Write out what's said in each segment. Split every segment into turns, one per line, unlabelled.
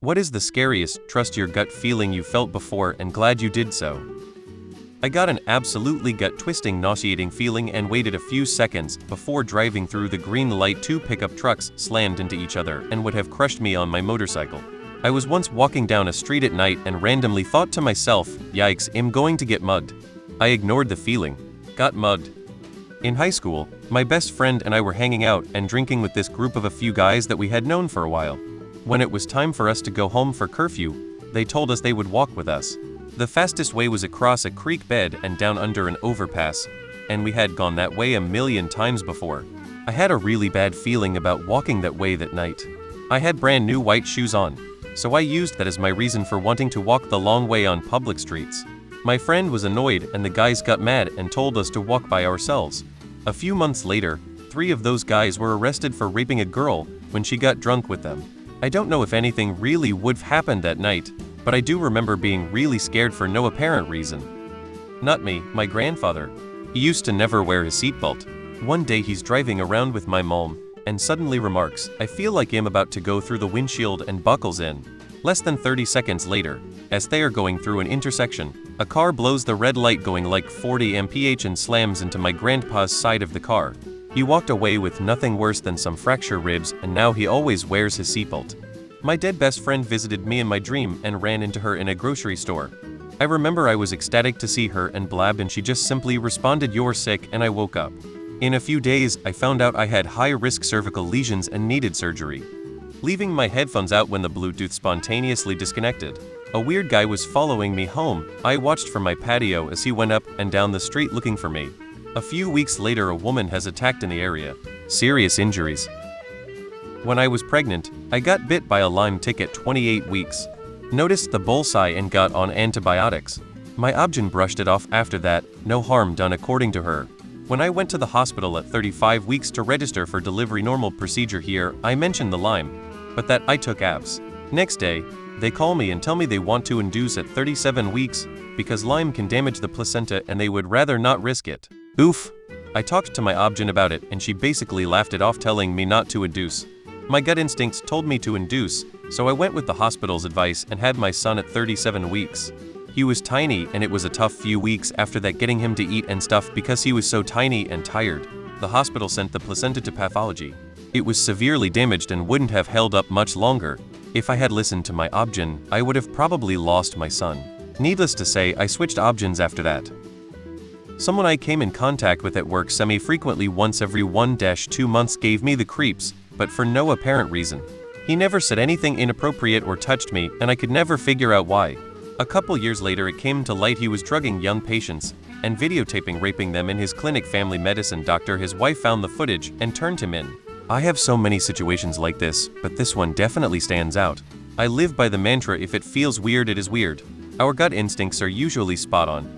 What is the scariest, trust your gut feeling you felt before and glad you did so? I got an absolutely gut-twisting nauseating feeling and waited a few seconds before driving through the green light. Two pickup trucks slammed into each other and would have crushed me on my motorcycle. I was once walking down a street at night and randomly thought to myself, yikes, I'm going to get mugged. I ignored the feeling. Got mugged. In high school, my best friend and I were hanging out and drinking with this group of a few guys that we had known for a while. When it was time for us to go home for curfew, they told us they would walk with us. The fastest way was across a creek bed and down under an overpass, and we had gone that way a million times before. I had a really bad feeling about walking that way that night. I had brand new white shoes on, so I used that as my reason for wanting to walk the long way on public streets. My friend was annoyed and the guys got mad and told us to walk by ourselves. A few months later, 3 of those guys were arrested for raping a girl when she got drunk with them. I don't know if anything really would have happened that night, but I do remember being really scared for no apparent reason. Not me, my grandfather. He used to never wear his seatbelt. One day he's driving around with my mom, and suddenly remarks, "I feel like I'm about to go through the windshield," and buckles in. Less than 30 seconds later, as they are going through an intersection, a car blows the red light going like 40 mph and slams into my grandpa's side of the car. He walked away with nothing worse than some fractured ribs, and now he always wears his seatbelt. My dead best friend visited me in my dream and ran into her in a grocery store. I remember I was ecstatic to see her and blabbed, and she just simply responded, "You're sick," and I woke up. In a few days, I found out I had high-risk cervical lesions and needed surgery. Leaving my headphones out when the Bluetooth spontaneously disconnected. A weird guy was following me home. I watched from my patio as he went up and down the street looking for me. A few weeks later, a woman has attacked in the area. Serious injuries. When I was pregnant, I got bit by a Lyme tick at 28 weeks. Noticed the bullseye and got on antibiotics. My obgyn brushed it off after that, no harm done according to her. When I went to the hospital at 35 weeks to register for delivery, normal procedure here, I mentioned the Lyme, but that I took abs. Next day, they call me and tell me they want to induce at 37 weeks because Lyme can damage the placenta and they would rather not risk it. Oof. I talked to my obgyn about it and she basically laughed it off, telling me not to induce. My gut instincts told me to induce, so I went with the hospital's advice and had my son at 37 weeks. He was tiny and it was a tough few weeks after that getting him to eat and stuff because he was so tiny and tired. The hospital sent the placenta to pathology. It was severely damaged and wouldn't have held up much longer. If I had listened to my obgyn, I would have probably lost my son. Needless to say, I switched obgyns after that. Someone I came in contact with at work semi-frequently once every 1-2 months gave me the creeps, but for no apparent reason. He never said anything inappropriate or touched me, and I could never figure out why. A couple years later it came to light he was drugging young patients and videotaping raping them in his clinic. Family medicine doctor, his wife, found the footage and turned him in. I have so many situations like this, but this one definitely stands out. I live by the mantra, if it feels weird, it is weird. Our gut instincts are usually spot on.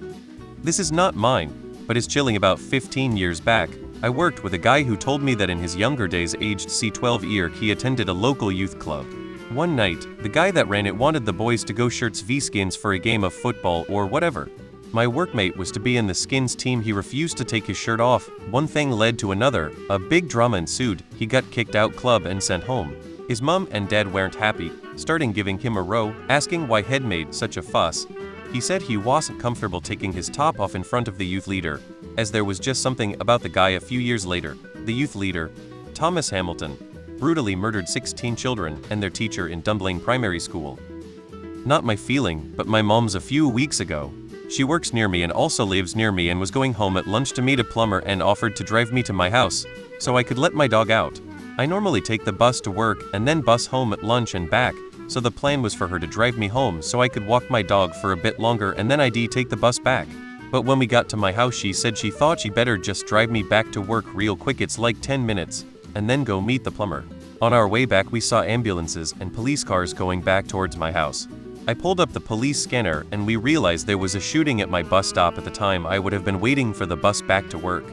This is not mine, but is chilling. About 15 years back, I worked with a guy who told me that in his younger days, aged C12 year, he attended a local youth club. One night, the guy that ran it wanted the boys to go shirts v skins for a game of football or whatever. My workmate was to be in the skins team. He refused to take his shirt off. One thing led to another. A big drama ensued. He got kicked out club and sent home. His mom and dad weren't happy, starting giving him a row, asking why he'd made such a fuss. He said he wasn't comfortable taking his top off in front of the youth leader, as there was just something about the guy. A few years later, the youth leader, Thomas Hamilton, brutally murdered 16 children and their teacher in Dumbling Primary School. Not my feeling, but my mom's. A few weeks ago, she works near me and also lives near me and was going home at lunch to meet a plumber and offered to drive me to my house so I could let my dog out. I normally take the bus to work and then bus home at lunch and back, so the plan was for her to drive me home so I could walk my dog for a bit longer and then I'd take the bus back. But when we got to my house, she said she thought she better just drive me back to work real quick, it's like 10 minutes, and then go meet the plumber. On our way back we saw ambulances and police cars going back towards my house. I pulled up the police scanner and we realized there was a shooting at my bus stop. At the time, I would have been waiting for the bus back to work.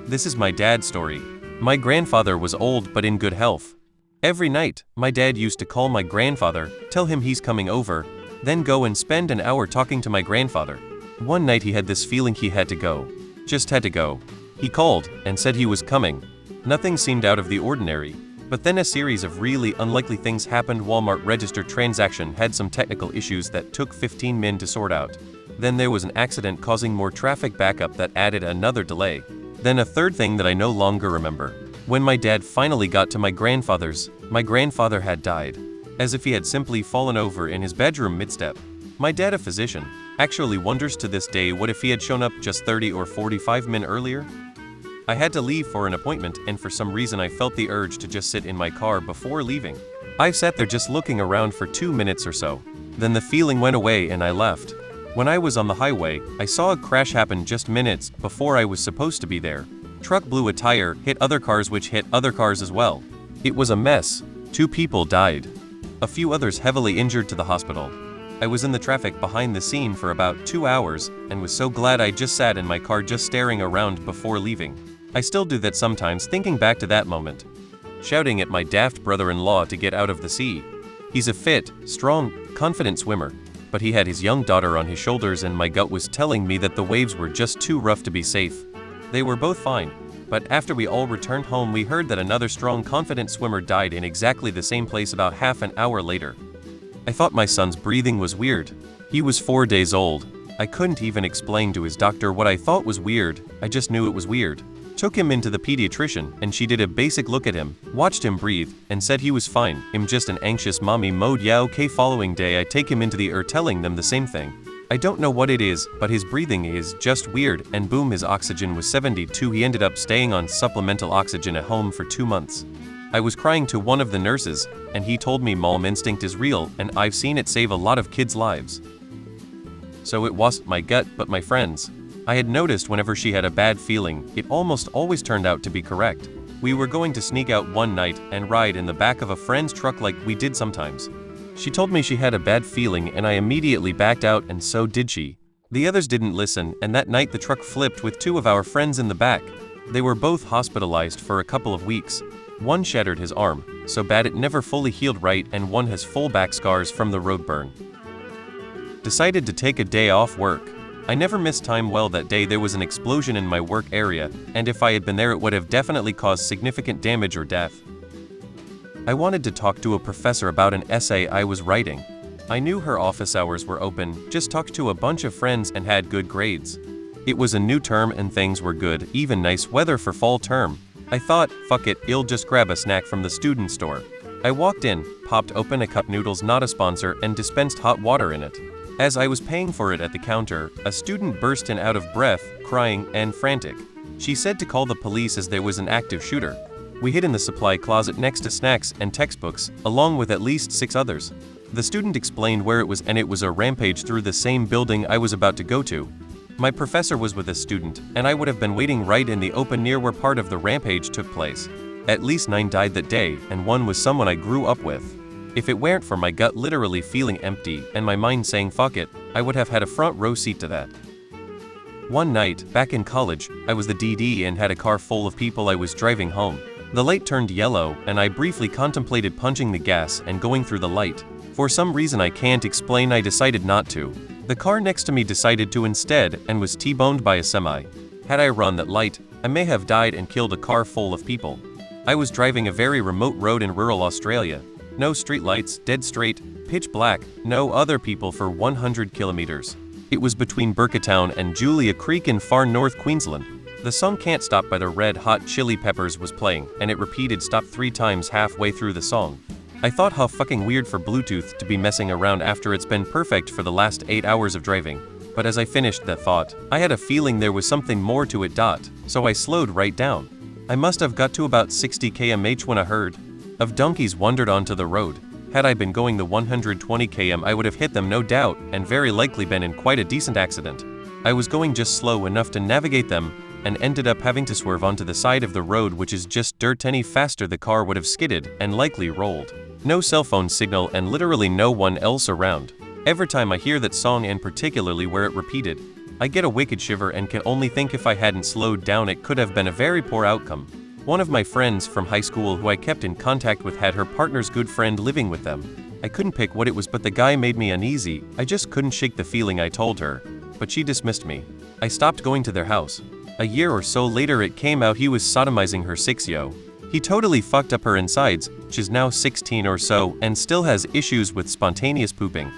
This is my dad's story. My grandfather was old but in good health. Every night, my dad used to call my grandfather, tell him he's coming over, then go and spend an hour talking to my grandfather. One night he had this feeling he had to go. Just had to go. He called and said he was coming. Nothing seemed out of the ordinary. But then a series of really unlikely things happened. Walmart register transaction had some technical issues that took 15 min to sort out. Then there was an accident causing more traffic backup that added another delay. Then a third thing that I no longer remember. When my dad finally got to my grandfather's, my grandfather had died. As if he had simply fallen over in his bedroom mid-step. My dad, a physician, actually wonders to this day what if he had shown up just 30 or 45 min earlier? I had to leave for an appointment, and for some reason I felt the urge to just sit in my car before leaving. I sat there just looking around for 2 minutes or so. Then the feeling went away and I left. When I was on the highway, I saw a crash happen just minutes before I was supposed to be there. Truck blew a tire, hit other cars which hit other cars as well. It was a mess. 2 people died. A few others heavily injured to the hospital. I was in the traffic behind the scene for about 2 hours and was so glad I just sat in my car just staring around before leaving. I still do that sometimes, thinking back to that moment. Shouting at my daft brother-in-law to get out of the sea. He's a fit, strong, confident swimmer, but he had his young daughter on his shoulders and my gut was telling me that the waves were just too rough to be safe. They were both fine, but after we all returned home we heard that another strong, confident swimmer died in exactly the same place about half an hour later. I thought my son's breathing was weird. He was 4 days old. I couldn't even explain to his doctor what I thought was weird, I just knew it was weird. Took him into the pediatrician and she did a basic look at him, watched him breathe, and said he was fine. Him just an anxious mommy mode. Yeah, okay. Following day I take him into the ER telling them the same thing. I don't know what it is, but his breathing is just weird, and boom, his oxygen was 72. He ended up staying on supplemental oxygen at home for 2 months. I was crying to one of the nurses, and he told me mom instinct is real and I've seen it save a lot of kids' lives. So it wasn't my gut, but my friend's. I had noticed whenever she had a bad feeling, it almost always turned out to be correct. We were going to sneak out one night and ride in the back of a friend's truck like we did sometimes. She told me she had a bad feeling and I immediately backed out, and so did she. The others didn't listen, and that night the truck flipped with 2 of our friends in the back. They were both hospitalized for a couple of weeks. One shattered his arm, so bad it never fully healed right, and one has full back scars from the road burn. Decided to take a day off work. I never missed time. Well, that day there was an explosion in my work area, and if I had been there it would have definitely caused significant damage or death. I wanted to talk to a professor about an essay I was writing. I knew her office hours were open, just talked to a bunch of friends and had good grades. It was a new term and things were good, even nice weather for fall term. I thought, fuck it, I'll just grab a snack from the student store. I walked in, popped open a cup noodles, not a sponsor, and dispensed hot water in it. As I was paying for it at the counter, a student burst in out of breath, crying, and frantic. She said to call the police as there was an active shooter. We hid in the supply closet next to snacks and textbooks, along with at least 6 others. The student explained where it was, and it was a rampage through the same building I was about to go to. My professor was with a student, and I would have been waiting right in the open near where part of the rampage took place. At least 9 died that day, and 1 was someone I grew up with. If it weren't for my gut literally feeling empty and my mind saying fuck it, I would have had a front row seat to that. One night, back in college, I was the DD and had a car full of people. I was driving home. The light turned yellow, and I briefly contemplated punching the gas and going through the light. For some reason I can't explain, I decided not to. The car next to me decided to instead and was T-boned by a semi. Had I run that light, I may have died and killed a car full of people. I was driving a very remote road in rural Australia. No streetlights, dead straight, pitch black, no other people for 100 kilometers. It was between Burketown and Julia Creek in far north Queensland. The song Can't Stop by the Red Hot Chili Peppers was playing, and it repeated stop 3 times halfway through the song. I thought how fucking weird for Bluetooth to be messing around after it's been perfect for the last 8 hours of driving. But as I finished that thought, I had a feeling there was something more to it. So I slowed right down. I must have got to about 60 km/h when a herd of donkeys wandered onto the road. Had I been going the 120 km, I would have hit them no doubt, and very likely been in quite a decent accident. I was going just slow enough to navigate them, and ended up having to swerve onto the side of the road, which is just dirt. Any faster the car would have skidded and likely rolled. No cell phone signal and literally no one else around. Every time I hear that song, and particularly where it repeated, I get a wicked shiver and can only think if I hadn't slowed down it could have been a very poor outcome. One of my friends from high school who I kept in contact with had her partner's good friend living with them. I couldn't pick what it was, but the guy made me uneasy. I just couldn't shake the feeling. I told her, but she dismissed me. I stopped going to their house. A year or so later it came out he was sodomizing her 6-yo. He totally fucked up her insides. She's now 16 or so and still has issues with spontaneous pooping.